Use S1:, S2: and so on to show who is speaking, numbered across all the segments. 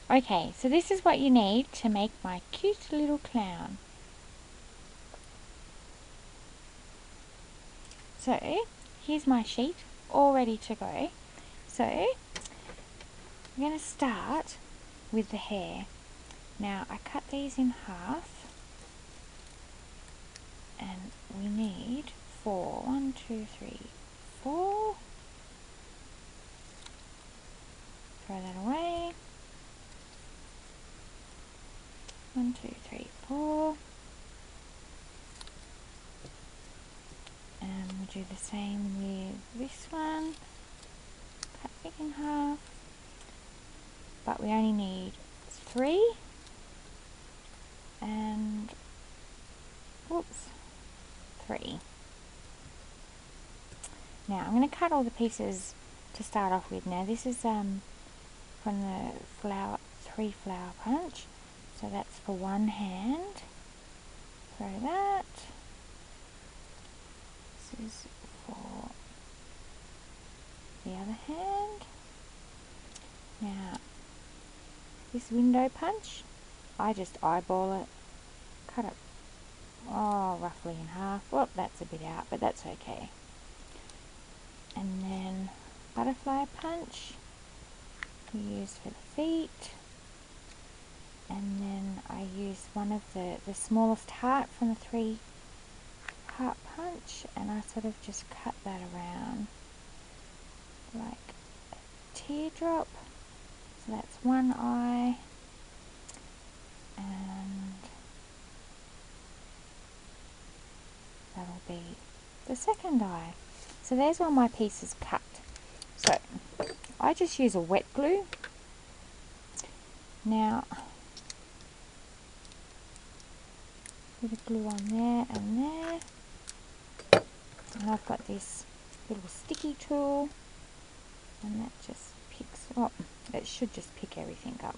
S1: Okay, so this is what you need to make my cute little clown. So, here's my sheet, all ready to go. So, I'm going to start with the hair. Now, I cut these in half, and we need 4. 1, 2, 3, 4. Throw that away. 1, 2, 3, 4. And we'll do the same with this one. Cut it in half. But we only need 3. And, whoops, 3. Now I'm going to cut all the pieces to start off with. Now this is from the 3 flower punch. So that's for one hand. Throw that. This is for the other hand. Now, this window punch, I just eyeball it, cut it, roughly in half. Well, that's a bit out, but that's okay. And then butterfly punch, we use for the feet. And then I use one of the smallest heart from the 3 heart punch, and I sort of just cut that around like a teardrop. So that's one eye, and that'll be the second eye. So there's all my pieces cut. So I just use a wet glue. Now, bit of glue on there and there. And I've got this little sticky tool, and that just picks up. It should just pick everything up.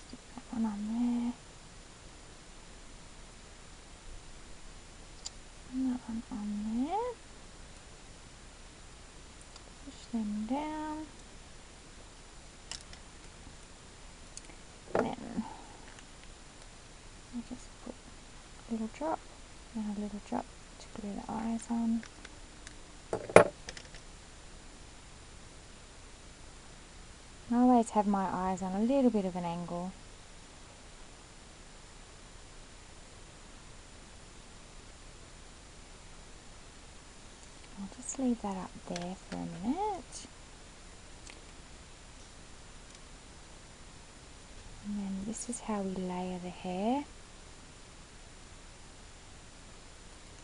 S1: Stick that one on there. And that one on there. Push them down. Then I just put a little drop and a little drop to glue the eyes on. I always have my eyes on a little bit of an angle. I'll just leave that up there for a minute. And then this is how we layer the hair.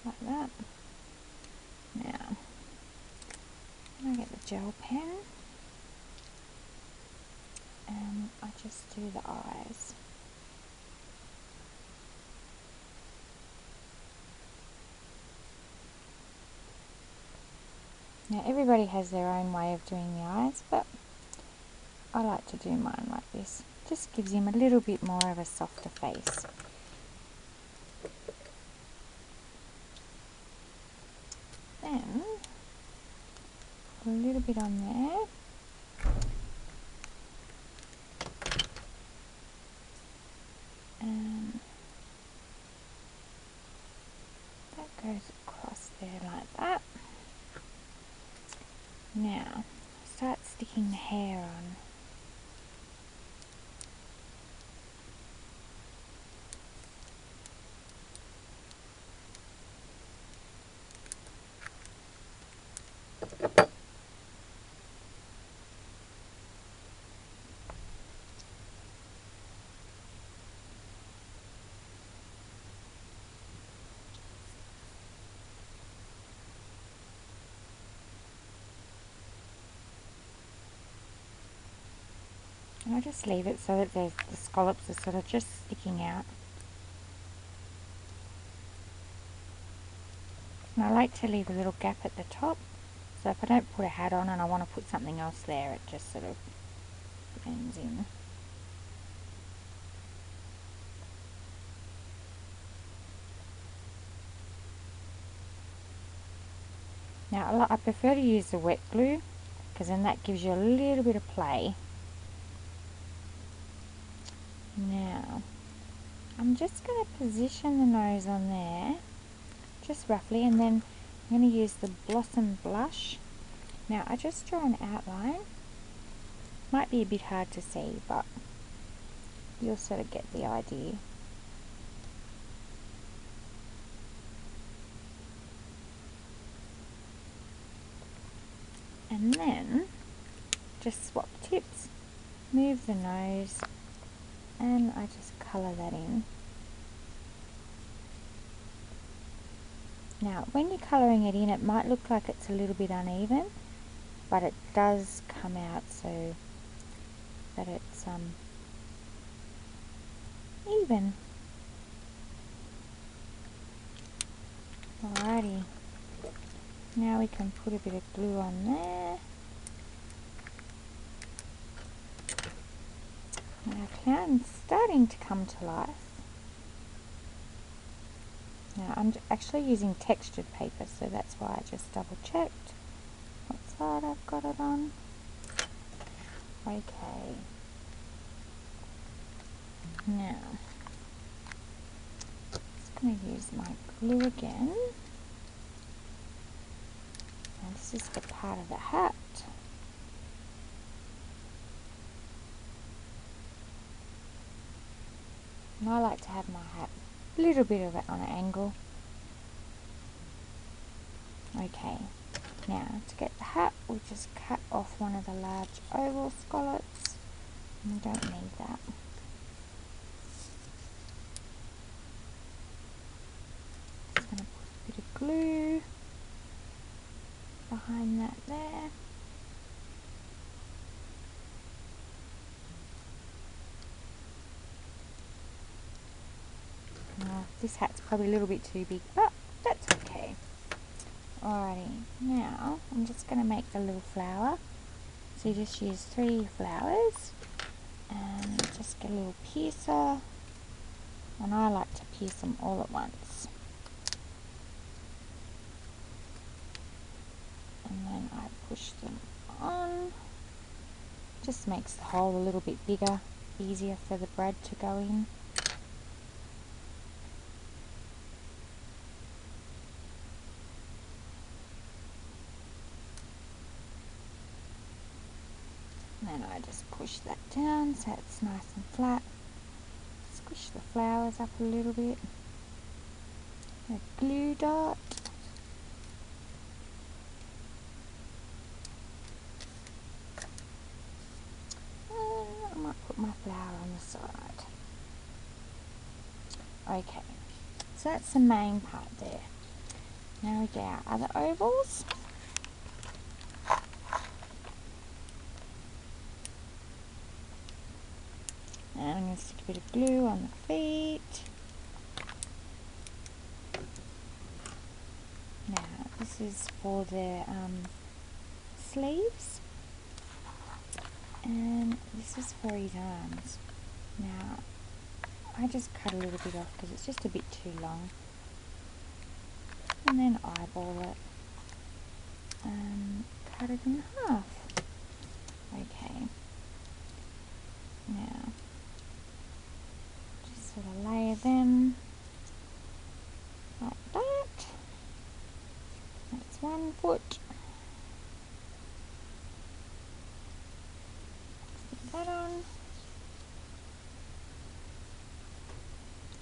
S1: Like that. Now, I get the gel pen and I just do the eyes. Now everybody has their own way of doing the eyes, but I like to do mine like this. Just gives him a little bit more of a softer face. Then, put a little bit on there. And that goes across there like that. Now, start sticking the hair on. And I just leave it so that the scallops are sort of just sticking out. And I like to leave a little gap at the top, so if I don't put a hat on and I want to put something else there, it just sort of blends in. Now I prefer to use the wet glue because then that gives you a little bit of play. Now I'm just going to position the nose on there, just roughly, and then I'm going to use the Blossom Blush. Now I just draw an outline. Might be a bit hard to see, but you'll sort of get the idea. And then just swap tips, move the nose, and I just colour that in. Now when you're colouring it in, it might look like it's a little bit uneven, but it does come out so that it's even. Alrighty, now we can put a bit of glue on there. Our clown's starting to come to life. Now I'm actually using textured paper, so that's why I just double checked what side I've got it on. Okay. Now, I'm just going to use my glue again. And this is the part of the hat. And I like to have my hat a little bit of it on an angle. Okay, now to get the hat, we just cut off one of the large oval scallops. We don't need that. Just going to put a bit of glue behind that there. Now, this hat's probably a little bit too big, but that's okay. Alrighty, now I'm just going to make the little flower. So you just use 3 flowers and just get a little piercer, and I like to pierce them all at once. And then I push them on. Just makes the hole a little bit bigger, easier for the brad to go in. And then I just push that down so it's nice and flat. Squish the flowers up a little bit. A glue dot. And I might put my flower on the side. Okay, so that's the main part there. Now we get our other ovals. And I'm going to stick a bit of glue on the feet. Now this is for the sleeves, and this is for his arms. Now I just cut a little bit off because it's just a bit too long, and then eyeball it and cut it in half. Okay, now just sort of layer them like that. That's one foot. Stick that on.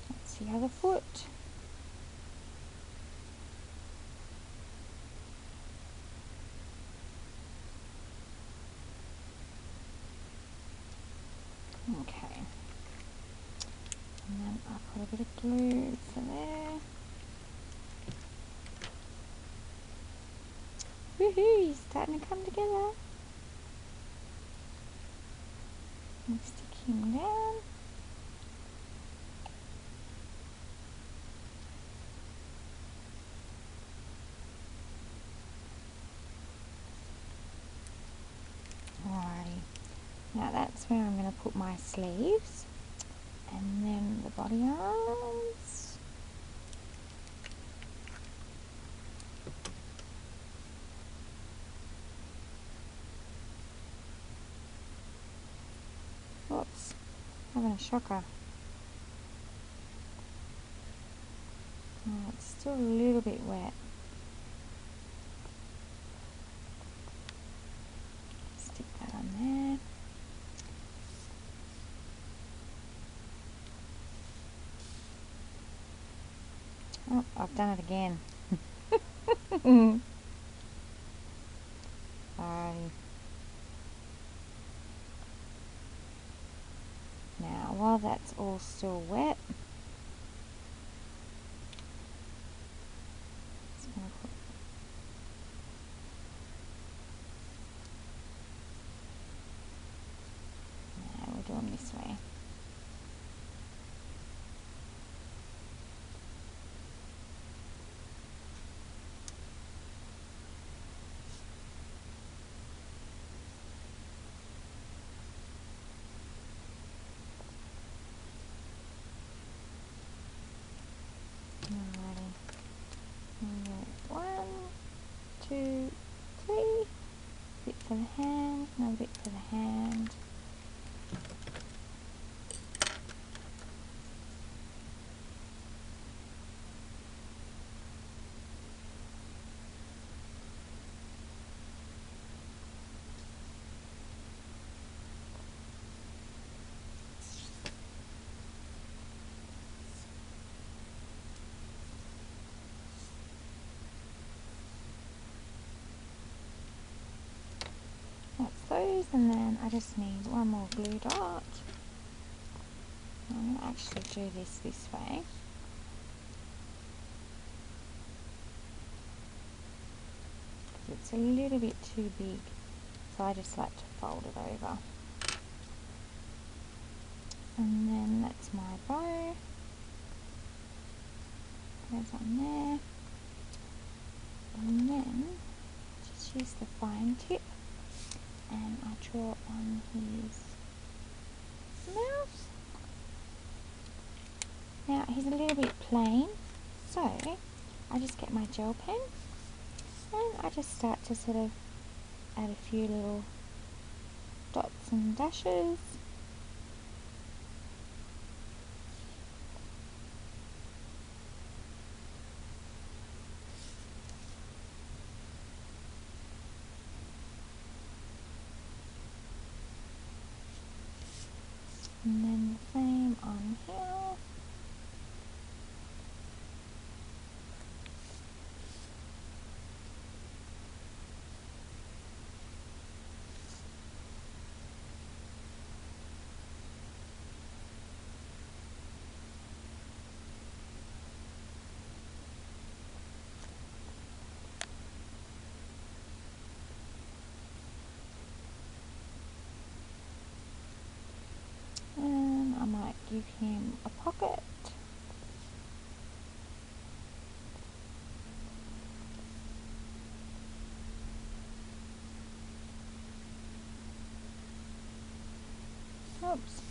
S1: That's the other foot. Okay. And then I'll put a bit of glue for there. Woohoo! He's starting to come together. And stick him down. Alrighty. Now that's where I'm going to put my sleeves. And then the body arms. having a shocker. Oh, it's still a little bit wet. Stick that on there. Oh, I've done it again. Alrighty. Now, while that's all still wet, just going to put we'll do them this way. Alrighty. 1, 2, 3. Bit for the hand, another bit for the hand. That's those, and then I just need one more glue dot. I'm going to actually do this way. It's a little bit too big, so I just like to fold it over. And then that's my bow. Goes on there. And then just use the fine tip and I draw on his mouth. Now he's a little bit plain, so I just get my gel pen and I just start to sort of add a few little dots and dashes. And then the same on here. And I might give him a pocket. Oops.